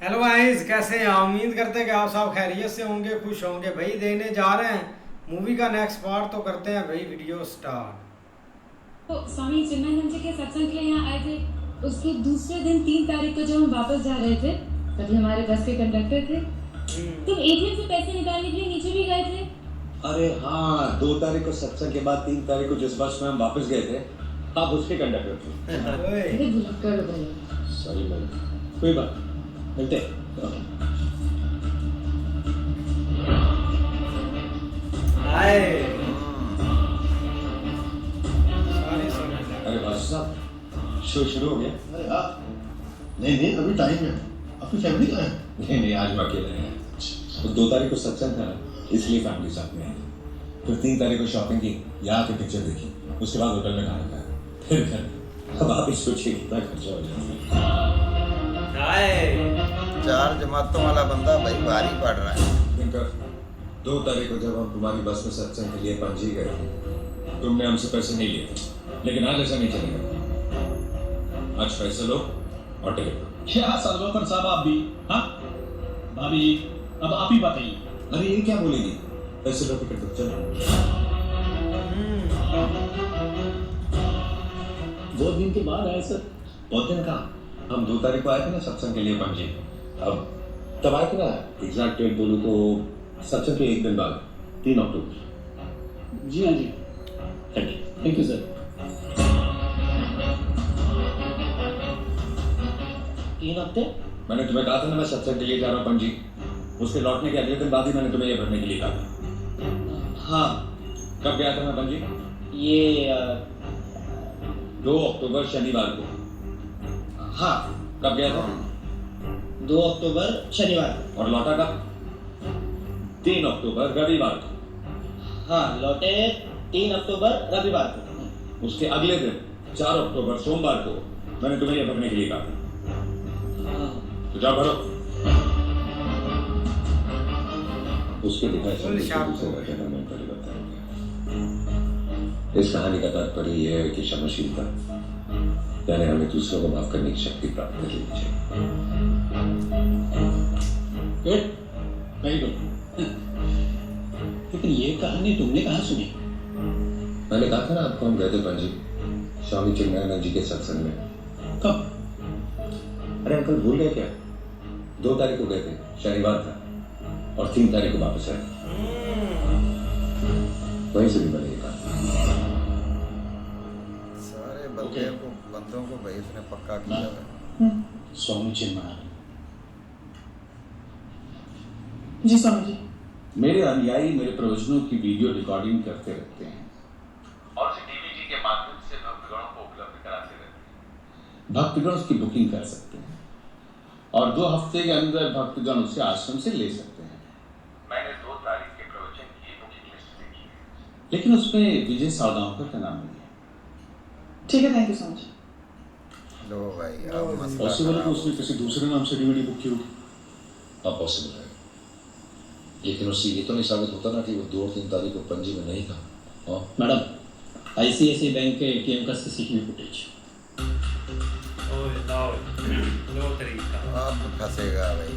Hello guys, कैसे हैं आप? उम्मीद करते हैं कि आप सब खैरियत से होंगे, खुश होंगे। भाई देखने जा रहे हैं मूवी का नेक्स्ट पार्ट, तो करते हैं भाई वीडियो स्टार्ट। तो स्वामी चिन्मयानंद जी के सत्संग के लिए यहाँ आए थे। उसके दूसरे दिन 3 तारीख को जब हम वापस जा रहे थे, तभी हमारे बस के कंडक्टर थे। तुम एटीएम से पैसे निकालने के लिए नीचे भी गए थे। अरे हाँ, 2 तारीख को सत्संग के बाद 3 तारीख को जिस बस में हम वापस गए थे, आप उसके कंडक्टर थे। ओए, अरे भुलक्कड़ हो गए। सॉरी मैम, कोई बात नहीं, मिलते हैं। आए सारे समझ अरे भाई साहब, शो शुरू हो गया? अरे हाँ। नहीं नहीं, अभी टाइम है। आपकी फैमिली कहाँ है? नहीं नहीं, आज हम अकेले हैं। तो 2 तारीख को सत्संग था ना, इसलिए फैमिली साथ में आई। फिर 3 तारीख को शॉपिंग की, यहाँ आके पिक्चर देखी, उसके बाद होटल में खाना खाया, फिर घर। अब आप ही सोचिए कितना खर्चा हो जाएगा। आए। चार जमातों वाला बंदा भाई भारी पड़ रहा है। दिनकर, 2 तारीख को जब हम तुम्हारी बस में सत्संग के लिए पणजी गए थे, तुमने हमसे पैसे नहीं लिए थे, लेकिन आज ऐसा नहीं चलेगा। आज पैसे लो और टिकट लो। क्या सर्वोपन साहब आप भी? हाँ भाभी जी, अब आप ही बताइए। अरे ये क्या बोलेगी? पैसे लो, टिकट दो, चलो। बहुत दिन के बाद आए सर। बहुत दिन कहा, हम 2 तारीख को आए थे ना सत्संग के लिए पणजी। अब तब आए थे ना, एग्जैक्ट डेट बोलूँ तो सत्संग के एक दिन बाद, 3 अक्टूबर। जी हाँ जी, थैंक यू सर। 3 हफ्ते? मैंने तुम्हें कहा था ना मैं सत्संग के लिए जा रहा हूँ पणजी। उसके लौटने के अगले दिन बाद ही मैंने तुम्हें ये भरने के लिए कहा था। हाँ, कब गया था मैं पणजी? ये 2 अक्टूबर शनिवार को। हाँ, कब गया था? 2 अक्टूबर शनिवार। और लौटा कब? 3 अक्टूबर रविवार को। हाँ, लौटे 3 अक्टूबर रविवार को। उसके अगले दिन 4 अक्टूबर सोमवार को मैंने तुम्हें यह भरने के लिए कहा। तो जाओ भरो। उसके दिखाए सब दूसरे का नाम बताया। इस कहानी का तात्पर्य यह है कि क्षमाशीलता यानी हमें दूसरों को माफ करने की शक्ति प्राप्त कर लेनी चाहिए। Good, very good. लेकिन ये कहानी तुमने कहाँ सुनी? मैंने कहा था ना आपको, हम गए थे पणजी स्वामी चिन्मयानंद जी के सत्संग में। कब? अरे अंकल भूल गए क्या? 2 तारीख को गए थे, शनिवार था, और 3 तारीख को वापस आए। वहीं से भी बनेगा। सारे बंदों को भाई उसने पक्का किया है। स्वामी चिन्मयानंद जी। स्वामी जी, मेरे अनुयायी मेरे प्रवचनों की वीडियो रिकॉर्डिंग करते रहते हैं और उसे डीवीडी के माध्यम से भक्तगणों को उपलब्ध कराते रहते हैं। भक्तगण उसकी बुकिंग कर सकते हैं और 2 हफ्ते के अंदर भक्तगण उसे आश्रम से ले सकते हैं। मैंने 2 तारीख के प्रवचन की बुकिंग लिस्ट देखी है, लेकिन उसमें विजय सावदांकर का नाम नहीं है। ठीक है, थैंक यू सो मच। लो भाई, अब मसला पॉसिबल है खराब तो उसने किसी दूसरे नाम से डीवीडी बुक की होगी। हाँ पॉसिबल है, लेकिन उससे ये तो नहीं साबित होता ना कि वो 2 और 3 तारीख को पणजी में नहीं था। हाँ मैडम, आईसीआईसीआई बैंक के एटीएम का सीसीटीवी फुटेज। ओए लाओ, लो तरीका। अब फंसेगा भाई।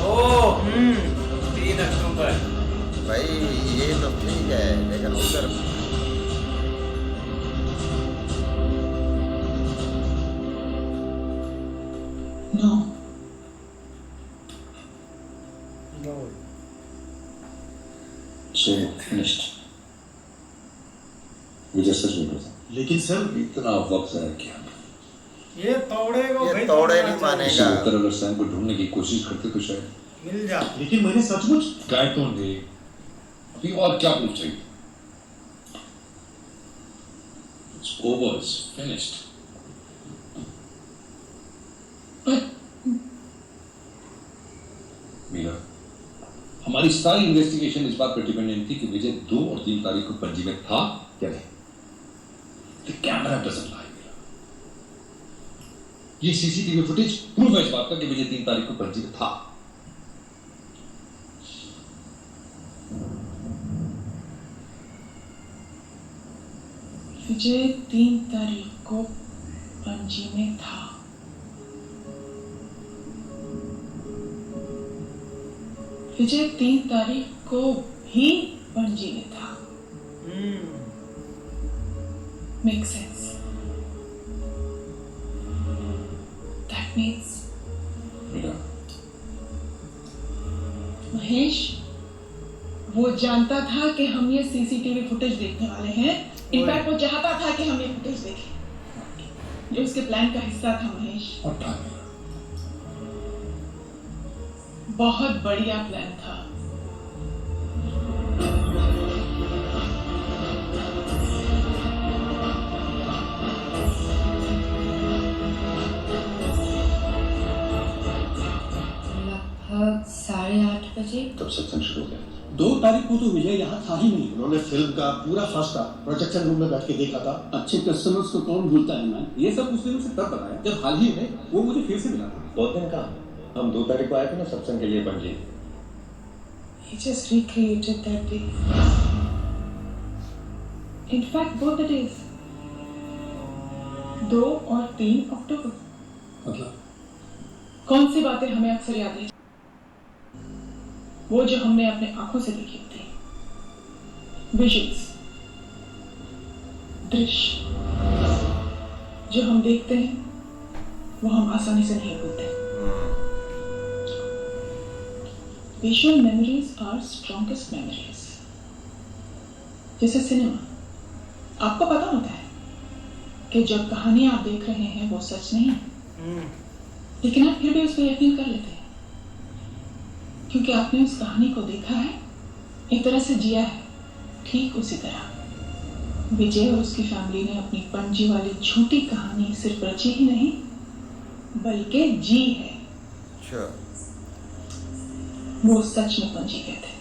ओ 3 अक्टूबर। भाई ये तो ठीक है, लेकिन उधर नो, सो फिनिश्ड। विजय सच बोल रहा था, लेकिन सर इतना वक्त है क्या? ये तोड़े को ये भाई तोड़े तोड़ना नहीं चाहिए। मानेगा। उत्तर अगर सैम को ढूंढने की कोशिश करते तो शायद मिल जा। लेकिन मैंने सचमुच ट्राई तो दे। अभी और क्या पूछ चाहिए? It's over, it's finished. Meera, हमारी सारी इन्वेस्टिगेशन इस बात पर डिपेंडेंट थी कि विजय 2 और 3 तारीख को पणजी में था या नहीं। The camera doesn't lie, Meera. ये सीसीटीवी फुटेज प्रूफ है इस बात का कि विजय 3 तारीख को पणजी में था। विजय 3 तारीख को पणजी में था। विजय 3 तारीख को भी पणजी में था। Make sense. That means Mahesh वो जानता था कि हम ये सीसीटीवी फुटेज देखने वाले हैं। इनफैक्ट वो चाहता था कि हम ये फुटेज देखें। ये उसके प्लान का हिस्सा था महेश। बहुत बढ़िया प्लान था। लगभग 8:30 बजे। तब सत्संग शुरू हो गया। 2 तारीख को तो विजय यहाँ था ही नहीं। उन्होंने फिल्म का पूरा फास्टा प्रोजेक्शन रूम में बैठ के देखा था। अच्छे कस्टमर्स को कौन भूलता है मैन? ये सब उसने मुझे तब बताया जब हाल ही में वो मुझे फिर से मिला था। 2 दिन का हम 2 तारीख को आए थे ना सत्संग के लिए Panaji. He just recreated that day. In fact, both the days. 2 और 3 अक्टूबर। मतलब कौन सी बातें हमें अक्सर याद है? वो जो हमने अपने आंखों से देखी थी। विजुअल्स, दृश्य जो हम देखते हैं वो हम आसानी से नहीं भूलते। Visual memories are strongest memories. जैसे सिनेमा, आपको पता होता है कि जब कहानी आप देख रहे हैं वो सच नहीं है, लेकिन आप फिर भी उस पर यकीन कर लेते हैं क्योंकि आपने उस कहानी को देखा है, एक तरह से जिया है। ठीक उसी तरह विजय और उसकी फैमिली ने अपनी पणजी वाली झूठी कहानी सिर्फ रची ही नहीं बल्कि जी है। अच्छा। वो सच में पणजी गए थे,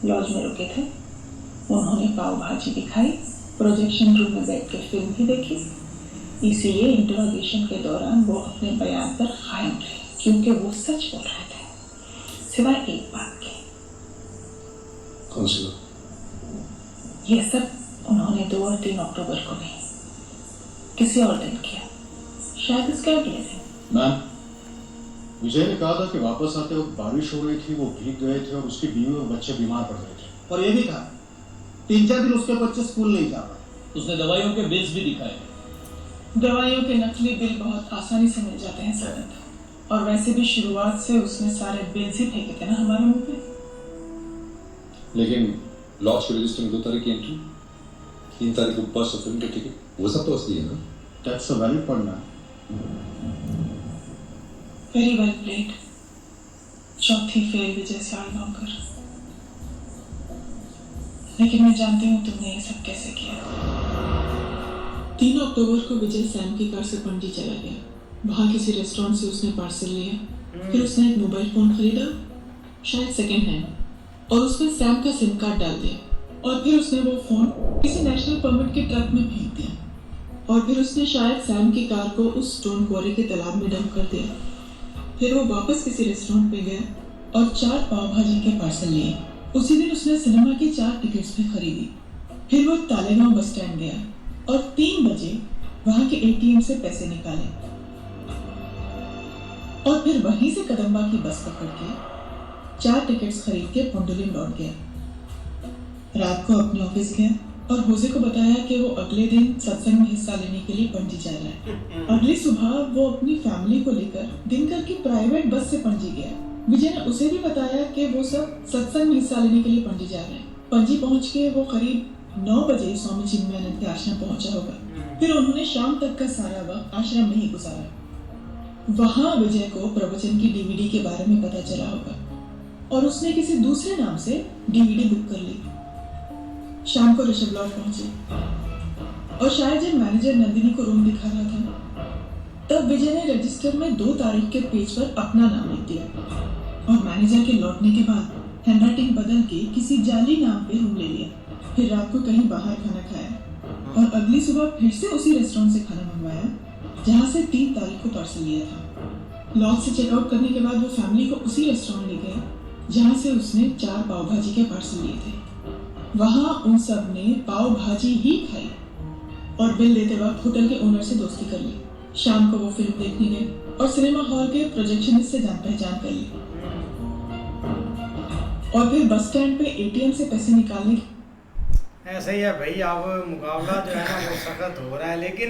लॉज में रुके थे, उन्होंने पाव भाजी भी खाई, प्रोजेक्शन रूम में बैठ के फिल्म भी देखी। इसीलिए इंटरोगेशन के दौरान वो अपने बयान पर कायम रहे क्योंकि वो सच बोल रहे थे, सिवाय एक बात के। कौन सी बात? ये सब उन्होंने 2 और 3 अक्टूबर को नहीं, किसी और दिन किया, शायद इसके अगले दिन। मैम, विजय ने कहा था कि वापस आते वक्त बारिश हो रही थी, वो भीग गए थे और उसकी बीवी और बच्चे बीमार पड़ गए थे। और ये भी कहा 3-4 दिन उसके बच्चे स्कूल नहीं जा पाए। उसने दवाइयों के बिल्स भी दिखाए। दवाइयों के नकली बिल बहुत आसानी से मिल जाते हैं सदन, और वैसे भी शुरुआत से उसने सारे बिल्स ही फेंके थे ना हमारे मुंह पे। लेकिन लॉज के रजिस्टर में 2 तारीख की एंट्री, 3 तारीख को बस और फिल्म के टिकट, वो सब तो असली है ना? That's a valid point ma'am. Very well played. चौथी फेल विजय सालगांवकर। लेकिन मैं जानती हूँ तुमने ये सब कैसे किया। 3 अक्टूबर को विजय सैम की कार से पणजी चला गया। वहाँ किसी रेस्टोरेंट से उसने पार्सल लिया, फिर उसने एक मोबाइल फोन खरीदा, शायद सेकेंड हैंड, और उसमें सैम का सिम कार्ड डाल दिया, और फिर उसने वो फोन किसी नेशनल परमिट के ट्रक में फेंक दिया, और फिर उसने शायद सैम की कार को उस स्टोन क्वारी के तालाब में डंप कर दिया। फिर वो वापस किसी रेस्टोरेंट पे गया और 4 पाव भाजी के पार्सल लिए। उसी दिन उसने सिनेमा की 4 टिकट्स भी खरीदी। फिर वो तालेगांव बस स्टैंड गया और 3 बजे वहां के एटीएम से पैसे निकाले, और फिर वहीं से कदम्बा की बस पकड़ के 4 टिकट्स खरीद के पोंडोलिम लौट गया। रात को अपने ऑफिस गया और होजे को बताया कि वो अगले दिन सत्संग में हिस्सा लेने के लिए पणजी जा रहा है। अगली सुबह वो अपनी फैमिली को लेकर दिनकर की प्राइवेट बस से पणजी गया। विजय ने उसे भी बताया कि वो सब सत्संग में हिस्सा लेने के लिए पणजी जा रहे हैं। पणजी पहुंच के वो करीब 9 बजे स्वामी चिन्मयानंद के आश्रम पहुंचा होगा। फिर उन्होंने शाम तक का सारा वक्त आश्रम में ही गुजारा। वहां विजय को प्रवचन की डीवीडी के बारे में पता चला होगा और उसने किसी दूसरे नाम से डीवीडी बुक कर ली। शाम को ऋषभ लॉज पहुंचे और शायद जब मैनेजर नंदिनी को रूम दिखा रहा था तब विजय ने रजिस्टर में 2 तारीख के पेज पर अपना नाम लिख दिया और मैनेजर के लौटने के बाद हैंडराइटिंग बदल के किसी जाली नाम पे रूम ले लिया। फिर रात को कहीं बाहर खाना खाया और अगली सुबह फिर से उसी रेस्टोरेंट से खाना मंगवाया जहां से 3 तारीख को पार्सल लिया था। लॉज से चेकआउट करने के बाद वो फैमिली को उसी रेस्टोरेंट ले गया जहां से उसने 4 पाव भाजी के पार्सल लिए थे। वहां उन सब ने पाव भाजी ही खाई और बिल देते वक्त होटल के ओनर से दोस्ती कर ली। शाम को वो फिल्म देखने गए और सिनेमा हॉल के प्रोजेक्शनिस्ट से जान पहचान कर ली और फिर बस स्टैंड पे एटीएम से पैसे निकालने ऐसे ही है भाई। अब मुकाबला जो है ना वो सख्त हो रहा है, लेकिन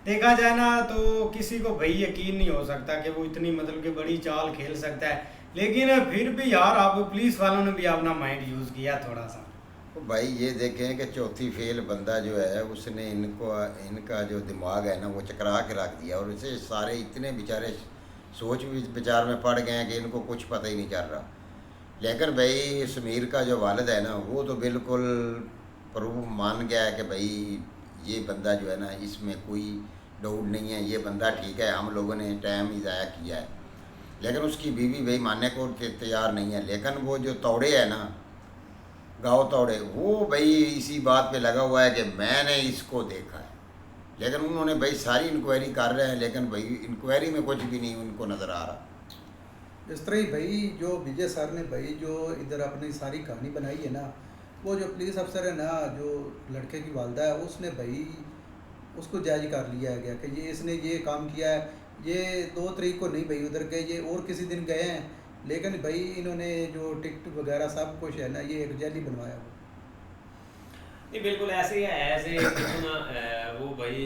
देखा जाए ना तो किसी को भाई यकीन नहीं हो सकता कि वो इतनी मतलब कि बड़ी चाल खेल सकता है। लेकिन फिर भी यार अब पुलिस वालों ने भी अपना माइंड यूज़ किया थोड़ा सा। तो भाई ये देखें कि चौथी फेल बंदा जो है उसने इनका जो दिमाग है ना वो चकरा के रख दिया, और इसे सारे इतने बेचारे सोच विचार में पड़ गए हैं कि इनको कुछ पता ही नहीं चल रहा। लेकिन भाई समीर का जो वालिद है ना वो तो बिल्कुल प्रूफ मान गया है कि भाई ये बंदा जो है ना इसमें कोई डाउट नहीं है, ये बंदा ठीक है, हम लोगों ने टाइम ही ज़ाया किया है। लेकिन उसकी बीवी भाई मानने को तैयार नहीं है। लेकिन वो जो तौड़े है ना गाँव तौड़े, वो भाई इसी बात पे लगा हुआ है कि मैंने इसको देखा है। लेकिन उन्होंने भाई सारी इंक्वायरी कर रहे हैं, लेकिन भाई इंक्वायरी में कुछ भी नहीं उनको नज़र आ रहा। इस तरह ही भाई जो विजय सर ने भाई जो इधर अपनी सारी कहानी बनाई है ना, वो जो पुलिस अफसर है ना जो लड़के की वालदा है उसने भाई उसको जायज़ कर लिया है गया कि ये इसने ये काम किया है। ये 2 तारीख को नहीं भाई उधर गए, ये और किसी दिन गए हैं, लेकिन भाई इन्होंने जो टिकट वगैरह सब कुछ है ना ये एक जैली बनवाया वो। नहीं बिल्कुल ऐसे ही है। ऐसे देखो ना वो भाई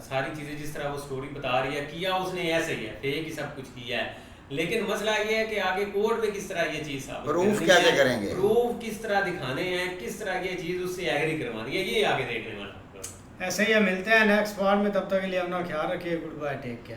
सारी चीज़ें जिस तरह वो स्टोरी बता रही है किया उसने ऐसे ही है, फेक ही सब कुछ किया है। लेकिन मसला ये है कि आगे कोर्ट में किस तरह ये चीज़ प्रूफ कैसे करेंगे, प्रूफ किस तरह दिखाने हैं, किस तरह ये चीज़ उससे एग्री करवानी है, ये आगे देखने वाला। ऐसे ही मिलते हैं नेक्स्ट पार्ट में, तब तक के लिए अपना ख्याल रखिए। Goodbye, take care.